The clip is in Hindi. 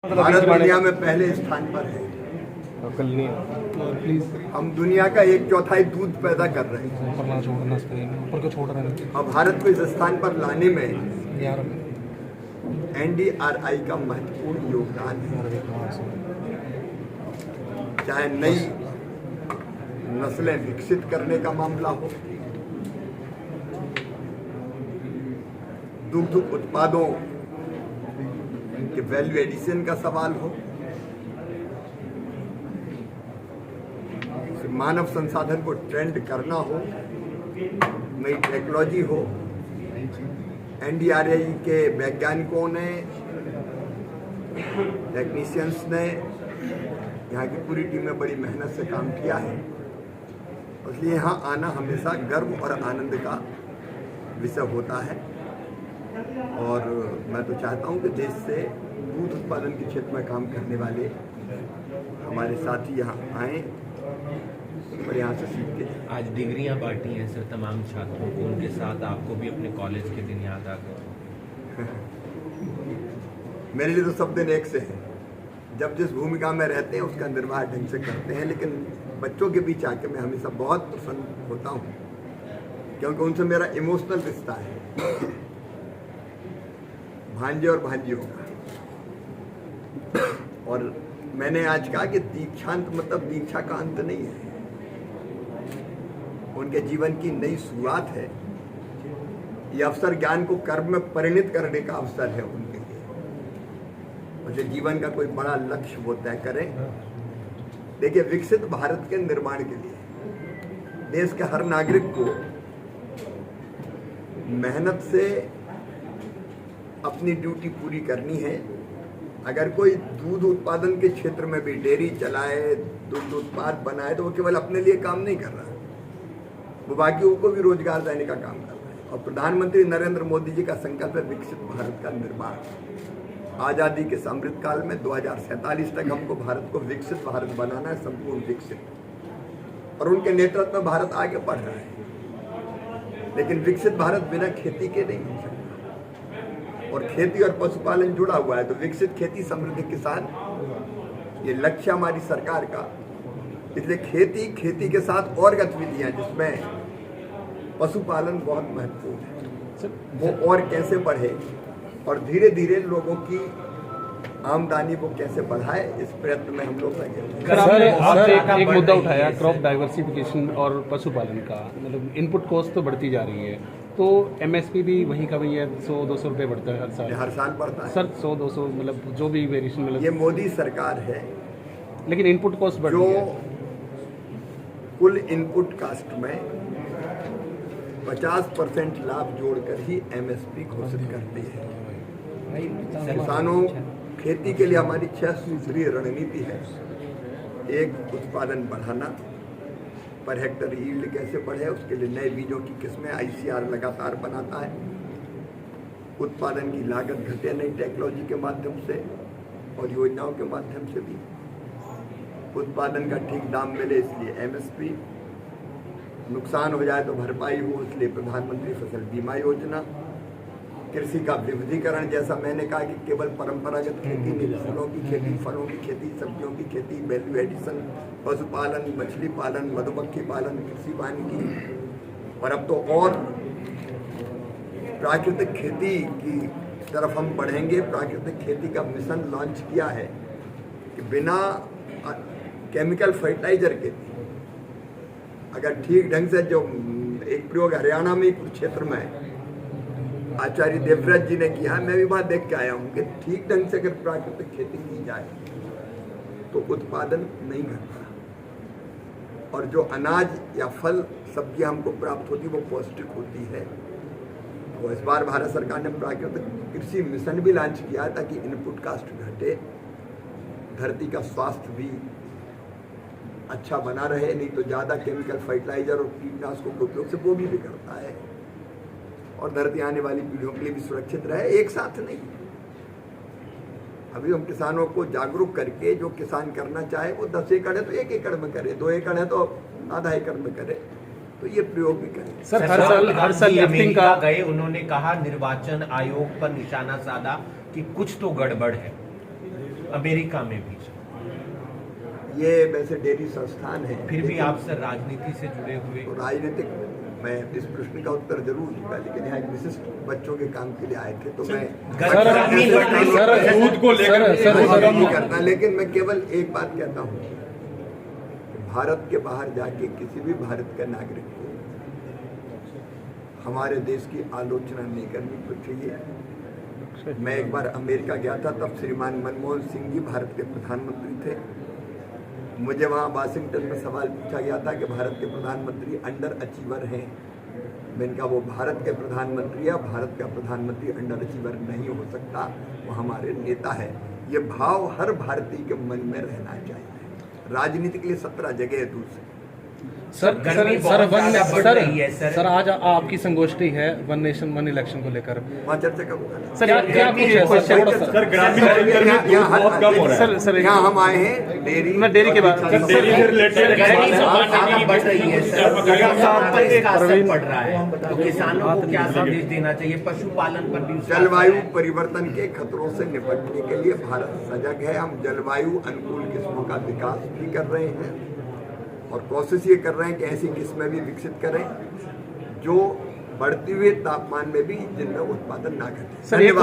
भारत दुनिया में पहले स्थान पर है। कल नहीं प्लीज हम दुनिया का 1/4 दूध पैदा कर रहे हैं ऊपर ना छोड़ना स्क्रीन ऊपर को छोड़ रहे हैं और भारत को इस स्थान पर लाने में यार NDRI का महत्वपूर्ण योगदान है। चाहे नई नस्लें विकसित करने का मामला हो, दुग्ध उत्पादों के वैल्यू एडिशन का सवाल हो, मानव संसाधन को ट्रेंड करना हो, नई टेक्नोलॉजी हो। NDRI के वैज्ञानिकों ने, टेक्नीशियंस ने, यहाँ की पूरी टीम ने बड़ी मेहनत से काम किया है। इसलिए यहाँ आना हमेशा गर्व और आनंद का विषय होता है। और मैं तो चाहता हूँ कि देश से दूध उत्पादन के क्षेत्र में काम करने वाले हमारे साथी यहाँ आएँ और यहाँ से सीख के। आज डिग्रियां बांटी हैं सर तमाम छात्रों को, उनके साथ आपको भी अपने कॉलेज के दिन याद आ गए? मेरे लिए तो सब दिन एक से हैं। जब जिस भूमिका में रहते हैं उसका निर्वाह ढंग से करते हैं, लेकिन बच्चों के बीच आके मैं हमेशा बहुत प्रसन्न होता हूँ क्योंकि उनसे मेरा इमोशनल रिश्ता है, भांजे और भांजियों का। और मैंने आज कहा कि दीक्षांत मतलब दीक्षा का अंत नहीं है, उनके जीवन की नई शुरुआत है। ये अवसर ज्ञान को कर्म में परिणित करने का अवसर है उनके लिए। मुझे जीवन का कोई बड़ा लक्ष्य वो तय करें। देखिए, विकसित भारत के निर्माण के लिए देश के हर नागरिक को मेहनत से अपनी ड्यूटी पूरी करनी है। अगर कोई दूध उत्पादन के क्षेत्र में भी डेयरी चलाए, दुग्ध उत्पाद बनाए, तो वो केवल अपने लिए काम नहीं कर रहा, वो बाकियों को भी रोजगार देने का काम कर रहा है। और प्रधानमंत्री नरेंद्र मोदी जी का संकल्प है विकसित भारत का निर्माण। आज़ादी के अमृत काल में 2047 तक हमको भारत को विकसित भारत बनाना है, संपूर्ण विकसित। और उनके नेतृत्व में भारत आगे बढ़ रहा है। लेकिन विकसित भारत बिना खेती के नहीं हो सकता। और खेती और पशुपालन जुड़ा हुआ है, तो विकसित खेती समृद्ध किसान, ये लक्ष्य हमारी सरकार का। इसलिए खेती के साथ और गतिविधियां जिसमें पशुपालन बहुत महत्वपूर्ण है, वो और कैसे बढ़े और धीरे धीरे लोगों की आमदनी को कैसे बढ़ाए, इस प्रयत्न में हम लोग लगे हुए हैं। सर, आपने एक मुद्दा उठाया क्रॉप डाइवर्सिफिकेशन और पशुपालन का, मतलब इनपुट कॉस्ट तो बढ़ती जा रही है, तो MSP भी वहीं का वही है, 100-200 रुपये बढ़ता है हर साल बढ़ता है सर। 100-200 मतलब जो भी वेरिएशन मतलब ये मोदी सरकार है, लेकिन इनपुट कॉस्ट बढ़ रही है। कुल इनपुट कास्ट में 50% लाभ जोड़कर ही MSP घोषित करती है। किसानों खेती के लिए हमारी 6 सूत्रीय रणनीति है। एक, उत्पादन बढ़ाना, पर हेक्टर यील्ड कैसे बढ़े, उसके लिए नए बीजों की किस्में ICR लगातार बनाता है। उत्पादन की लागत घटे नई टेक्नोलॉजी के माध्यम से और योजनाओं के माध्यम से भी। उत्पादन का ठीक दाम मिले, इसलिए MSP। नुकसान हो जाए तो भरपाई हो, इसलिए प्रधानमंत्री फसल बीमा योजना। कृषि का विविधीकरण, जैसा मैंने कहा कि केवल परंपरागत खेती नहीं, फूलों की खेती, फलों की खेती, सब्जियों की खेती, वैल्यू एडिशन, पशुपालन, मछली पालन, मधुमक्खी पालन, कृषि वानिकी। और अब तो और प्राकृतिक खेती की तरफ हम बढ़ेंगे। प्राकृतिक खेती का मिशन लॉन्च किया है कि बिना केमिकल फर्टिलाइजर के, अगर ठीक ढंग से, जो एक प्रयोग हरियाणा में कुछ क्षेत्र में आचार्य देवव्रत जी ने किया है, मैं भी वहाँ देख के आया हूँ कि ठीक ढंग से अगर प्राकृतिक खेती की जाए तो उत्पादन नहीं घटता और जो अनाज या फल सब्जियाँ हमको प्राप्त होती वो पौष्टिक होती है। तो इस बार भारत सरकार ने प्राकृतिक कृषि मिशन भी लॉन्च किया है ताकि इनपुट कास्ट घटे, धरती का स्वास्थ्य भी अच्छा बना रहे। नहीं तो ज़्यादा केमिकल फर्टिलाइजर और कीटनाशकों के उपयोग से वो भी बिगड़ता है और धरती आने वाली पीढ़ियों के लिए भी सुरक्षित रहे। एक साथ नहीं, अभी हम किसानों को जागरूक करके जो किसान करना चाहे वो 10 एकड़ है तो 1 एकड़ में करे, 2 एकड़ है तो आधा एकड़ में करे, तो ये प्रयोग भी करें। सर, हर साल लिफ्टिंग का गए, उन्होंने कहा निर्वाचन आयोग पर निशाना साधा कि कुछ तो गड़बड़ है। अमेरिका में भी। ये वैसे डेयरी संस्थान है, फिर भी लेकिन आप सर राजनीति से जुड़े हुए। तो राजनीतिक, मैं इस प्रश्न का उत्तर जरूर दूंगा, लेकिन यहाँ एक विशिष्ट बच्चों के काम के लिए आए थे, तो मैं दूध को लेकर नहीं करता, लेकिन मैं केवल एक बात कहता हूँ कि भारत के बाहर जाके किसी भी भारत के नागरिक को हमारे देश की आलोचना नहीं करनी चाहिए। मैं एक बार अमेरिका गया था, तब श्रीमान मनमोहन सिंह जी भारत के प्रधानमंत्री थे। मुझे वहाँ वाशिंगटन में सवाल पूछा गया था कि भारत के प्रधानमंत्री अंडर अचीवर हैं। मैंने कहा वो भारत के प्रधानमंत्री है, भारत का प्रधानमंत्री अंडर अचीवर नहीं हो सकता, वो हमारे नेता है। ये भाव हर भारतीय के मन में रहना चाहिए। राजनीति के लिए 17 जगह है दूसरी। सर आज आपकी संगोष्ठी है वन नेशन वन इलेक्शन को लेकर, वहाँ चर्चा करूँगा। सर क्या कुछ है सर ग्रामीण क्षेत्र में दूध बहुत कम हो रहा है। यहाँ हम आए हैं डेयरी के बाद डेयरी से रिलेटेड बढ़ रही है सर, इसका असर पड़ रहा है, तो किसानों को क्या संदेश देना चाहिए? पशुपालन पर भी जलवायु परिवर्तन के खतरों से निपटने के लिए भारत सजग है। हम जलवायु अनुकूल किस्मों का विकास भी कर रहे हैं और कोशिश ये कर रहे हैं कि ऐसी किस्में भी विकसित करें जो बढ़ते हुए तापमान में भी जिनमें उत्पादन ना घटे। सर, एक